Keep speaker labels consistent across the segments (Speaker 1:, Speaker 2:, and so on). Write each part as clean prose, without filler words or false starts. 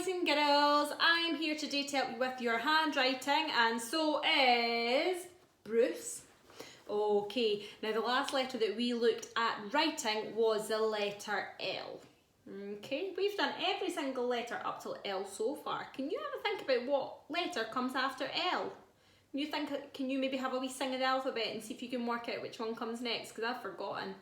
Speaker 1: boys and girls, I'm here today to help you with your handwriting, and so is Bruce. Okay, now the last letter that we looked at writing was the letter L. Okay, we've done every single letter up till L so far. Can you have a think about what letter comes after L? Can you maybe have a wee sing of the alphabet and see if you can work out which one comes next, because I've forgotten.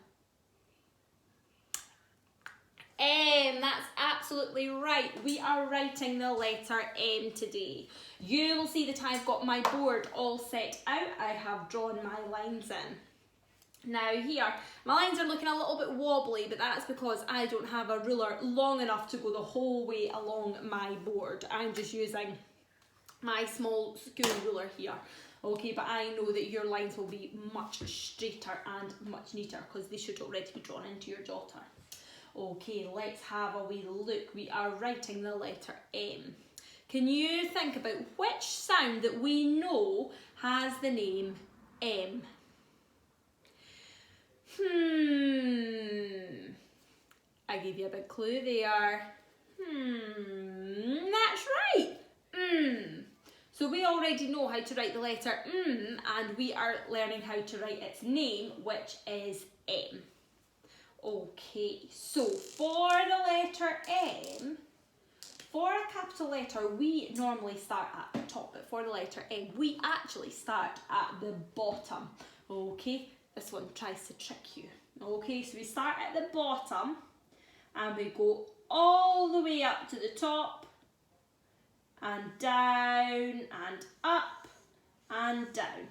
Speaker 1: M, that's absolutely right. We are writing the letter M today. You will see that I've got my board all set out. I have drawn my lines in. Now here, my lines are looking a little bit wobbly, but that's because I don't have a ruler long enough to go the whole way along my board. I'm just using my small school ruler here. Okay, but I know that your lines will be much straighter and much neater because they should already be drawn into your jotter. Okay, let's have a wee look. We are writing the letter M. Can you think about which sound that we know has the name M? I gave you a big clue there. That's right. So we already know how to write the letter M, and we are learning how to write its name, which is M. Okay, so for the letter M, for a capital letter, we normally start at the top, but for the letter M, we actually start at the bottom. Okay, this one tries to trick you. Okay, so we start at the bottom and we go all the way up to the top and down and up and down.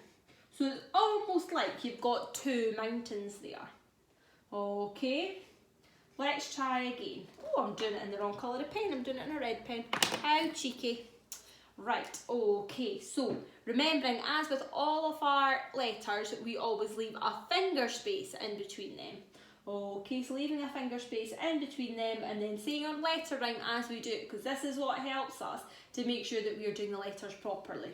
Speaker 1: So it's almost like you've got two mountains there. Okay, let's try again. Oh, I'm doing it in the wrong colour of pen. I'm doing it in a red pen. How cheeky. Right, okay, so remembering, as with all of our letters, we always leave a finger space in between them. Okay, so leaving a finger space in between them and then saying our letter rhyme as we do it, because this is what helps us to make sure that we are doing the letters properly.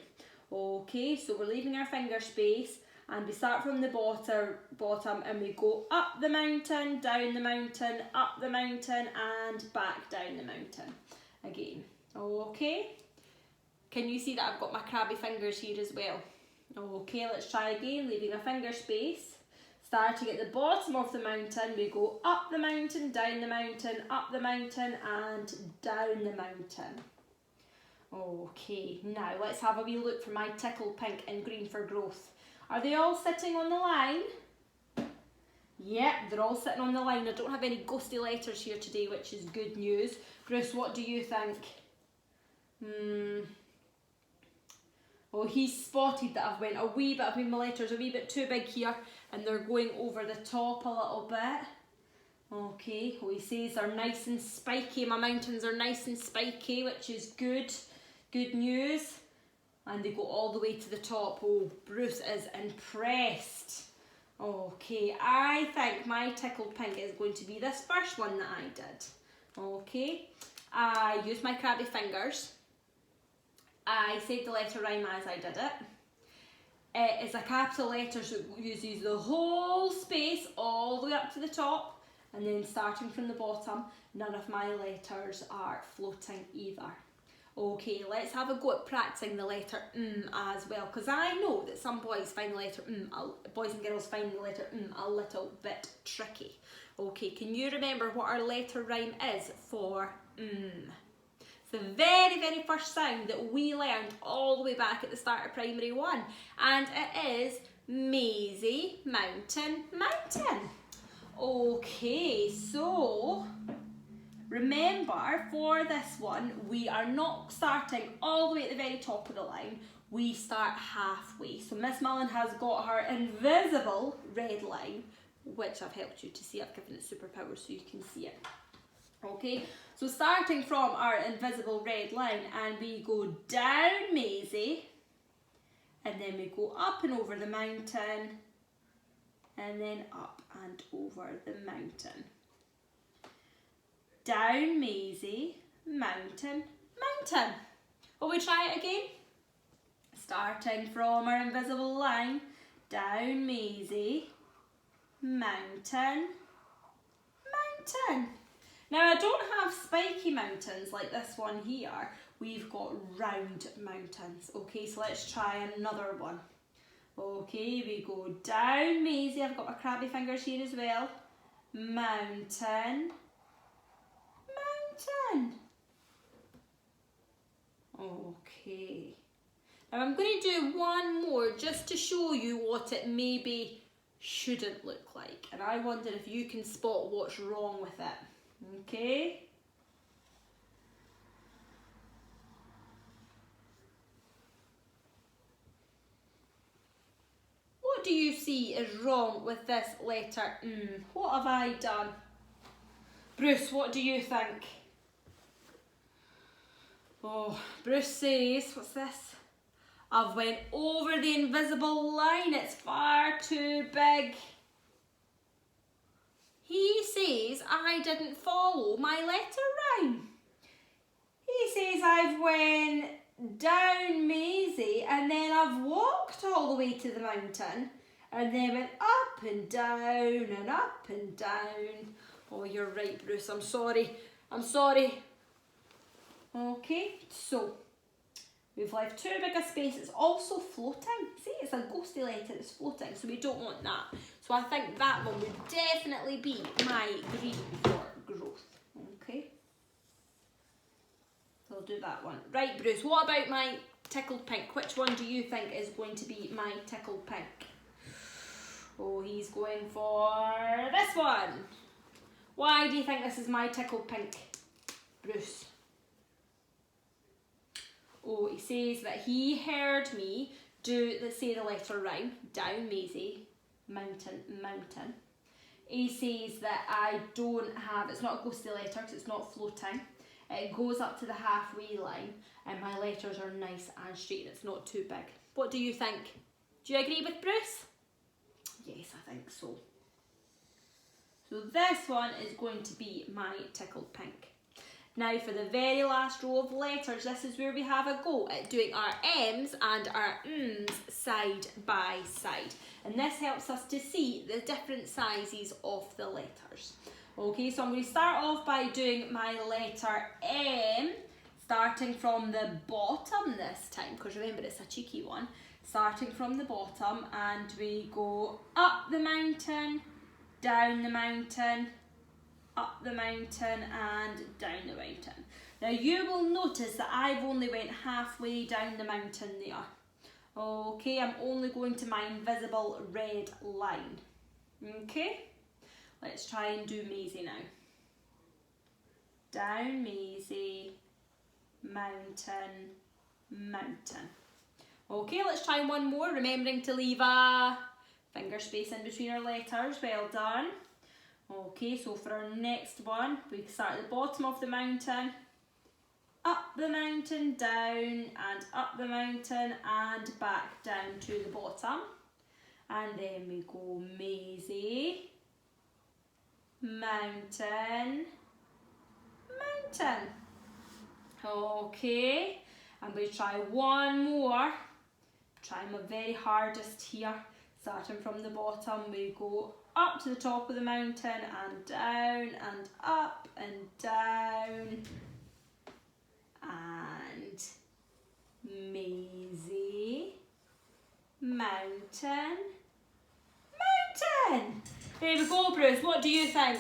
Speaker 1: Okay, so we're leaving our finger space. And we start from the bottom and we go up the mountain, down the mountain, up the mountain and back down the mountain again. Okay? Can you see that I've got my crabby fingers here as well? Okay, let's try again, leaving a finger space. Starting at the bottom of the mountain, we go up the mountain, down the mountain, up the mountain and down the mountain. Okay, now let's have a wee look for my tickle pink and green for growth. Are they all sitting on the line? Yep, they're all sitting on the line. I don't have any ghosty letters here today, which is good news. Bruce, what do you think? Oh, he's spotted that I've made my letters a wee bit too big here and they're going over the top a little bit. Okay, well, he says they're nice and spiky. My mountains are nice and spiky, which is good. Good news. And they go all the way to the top. Oh, Bruce is impressed. Okay, I think my tickled pink is going to be this first one that I did. Okay, I used my crabby fingers. I said the letter rhyme as I did it. It is a capital letter, so it uses the whole space all the way up to the top. And then starting from the bottom, none of my letters are floating either. Okay, let's have a go at practicing the letter M as well, because I know that some boys find the letter M, boys and girls find the letter M a little bit tricky. Okay, can you remember what our letter rhyme is for M? It's the very, very first sound that we learned all the way back at the start of primary 1, and it is Maisie, mountain, mountain. Okay, so remember, for this one, we are not starting all the way at the very top of the line. We start halfway. So Miss Mullen has got her invisible red line, which I've helped you to see. I've given it superpowers so you can see it. Okay, so starting from our invisible red line, and we go down Maisie, and then we go up and over the mountain, and then up and over the mountain. Down Maisie, mountain, mountain. Will we try it again? Starting from our invisible line, down Maisie, mountain, mountain. Now I don't have spiky mountains like this one here. We've got round mountains. Okay, so let's try another one. Okay, we go down Maisie. I've got my crabby fingers here as well. Mountain. Mountain. Okay. Now I'm going to do one more just to show you what it maybe shouldn't look like. And I wonder if you can spot what's wrong with it. Okay. What do you see is wrong with this letter M? What have I done? Bruce, what do you think? Oh, Bruce says, what's this? I've went over the invisible line. It's far too big. He says I didn't follow my letter rhyme. He says I've went down Maisie and then I've walked all the way to the mountain and then went up and down and up and down. Oh, you're right, Bruce. I'm sorry. I'm sorry. Okay, so we've left too big a space. It's also floating. See, it's a ghosty letter. It's floating, so we don't want that. So I think that one would definitely be my green for growth. Okay. So I'll do that one. Right, Bruce, what about my tickled pink? Which one do you think is going to be my tickled pink? Oh, he's going for this one. Why do you think this is my tickled pink, Bruce? Oh, he says that he heard me say the letter rhyme, down Maisie, mountain, mountain. He says that I don't have, it's not a ghosty letter because it's not floating. It goes up to the halfway line and my letters are nice and straight and it's not too big. What do you think? Do you agree with Bruce? Yes, I think so. So this one is going to be my tickled pink. Now for the very last row of letters, this is where we have a go at doing our M's and our M's side by side. And this helps us to see the different sizes of the letters. Okay, so I'm going to start off by doing my letter M, starting from the bottom this time, because remember it's a cheeky one. Starting from the bottom and we go up the mountain, down the mountain, up the mountain and down the mountain. Now you will notice that I've only went halfway down the mountain there. Okay, I'm only going to my invisible red line. Okay, let's try and do Maisie now. Down Maisie, mountain, mountain. Okay, let's try one more, remembering to leave a finger space in between our letters. Well done. Okay, so for our next one, we start at the bottom of the mountain, up the mountain, down, and up the mountain, and back down to the bottom. And then we go Maisie, mountain, mountain. Okay, I'm going to try one more. Try my very hardest here. Starting from the bottom, we go up to the top of the mountain and down and up and down. And Maisie, mountain, mountain. There we go, Bruce. What do you think?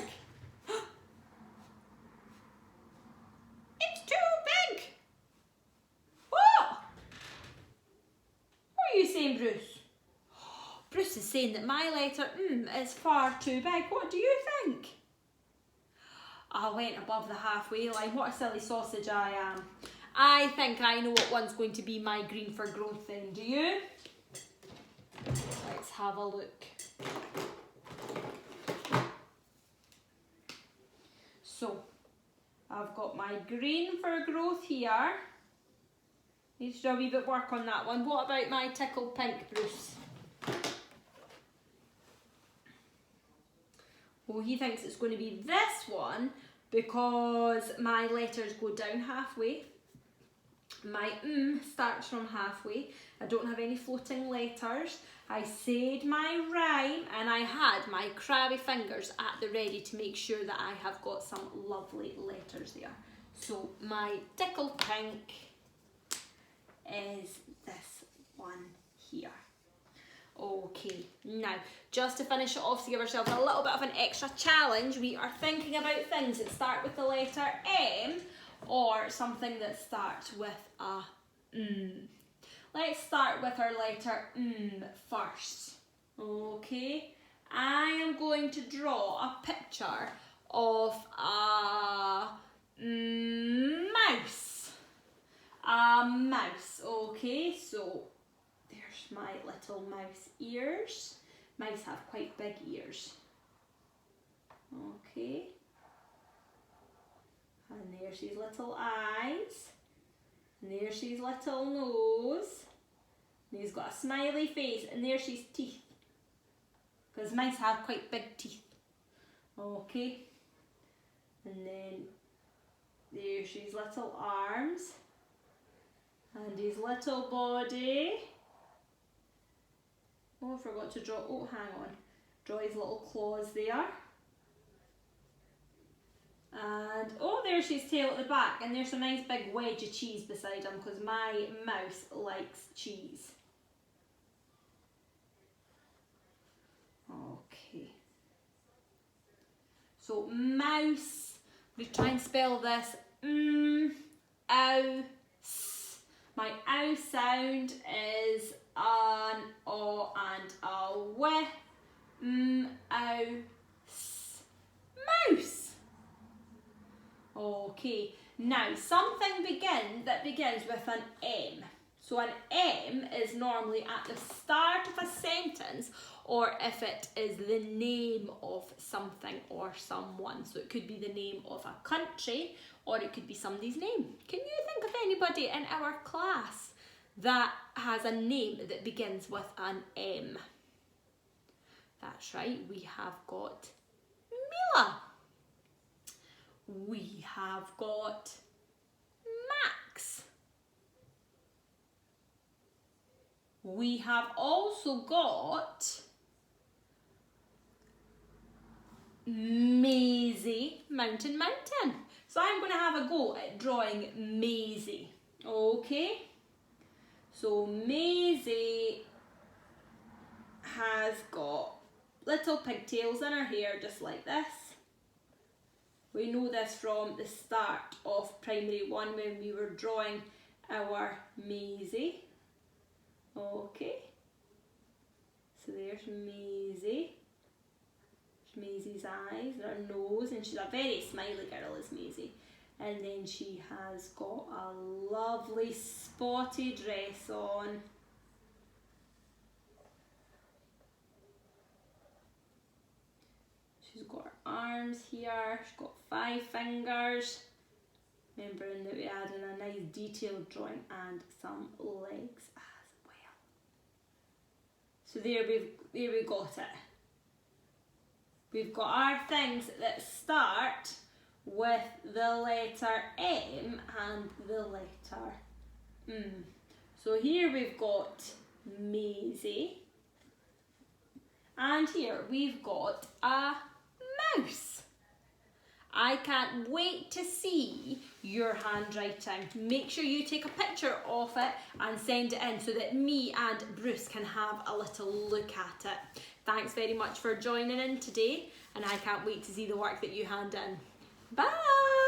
Speaker 1: It's too big. What? What are you saying, Bruce? Bruce is saying that my letter M is far too big. What do you think? I went above the halfway line. What a silly sausage I am. I think I know what one's going to be my green for growth then. Do you? Let's have a look. So, I've got my green for growth here. Need to do a wee bit of work on that one. What about my tickled pink, Bruce? Well, he thinks it's going to be this one because my letters go down halfway My starts from halfway. I don't have any floating letters. I said my rhyme and I had my crabby fingers at the ready to make sure that I have got some lovely letters there. So my tickle pink is this one here. Okay, now just to finish it off, to give ourselves a little bit of an extra challenge, we are thinking about things that start with the letter M or something that starts with a Let's start with our letter first. Okay, I am going to draw a picture of a mouse. A mouse, okay, so there's my little mouse ears. Mice have quite big ears. Okay. And there's his little eyes. And there's his little nose. And he's got a smiley face. And there's his teeth. Because mice have quite big teeth. Okay. And then there's his little arms. And his little body. Oh, I forgot to draw. Oh, hang on. Draw his little claws there. And oh, there's his tail at the back, and there's a nice big wedge of cheese beside him because my mouse likes cheese. Okay. So mouse, we try and spell this ow, s. My ow sound is an o and a w. Ow, s. Mouse. Okay, now something that begins with an M. So an M is normally at the start of a sentence, or if it is the name of something or someone. So it could be the name of a country, or it could be somebody's name. Can you think of anybody in our class that has a name that begins with an M? That's right, we have got Mila. We have got Max. We have also got Maisie, Mountain. So I'm going to have a go at drawing Maisie. Okay. So Maisie has got little pigtails in her hair just like this. We know this from the start of primary 1 when we were drawing our Maisie. Okay. So there's Maisie. There's Maisie's eyes, her nose, and she's a very smiley girl, is Maisie. And then she has got a lovely spotty dress on. She's got her arms here, she's got 5 fingers. Remembering that we added a nice detailed drawing and some legs as well. So there we got it. We've got our things that start with the letter M and the letter M. So here we've got Maisie. And here we've got a mouse. I can't wait to see your handwriting. Make sure you take a picture of it and send it in so that me and Bruce can have a little look at it. Thanks very much for joining in today, and I can't wait to see the work that you hand in. Bye!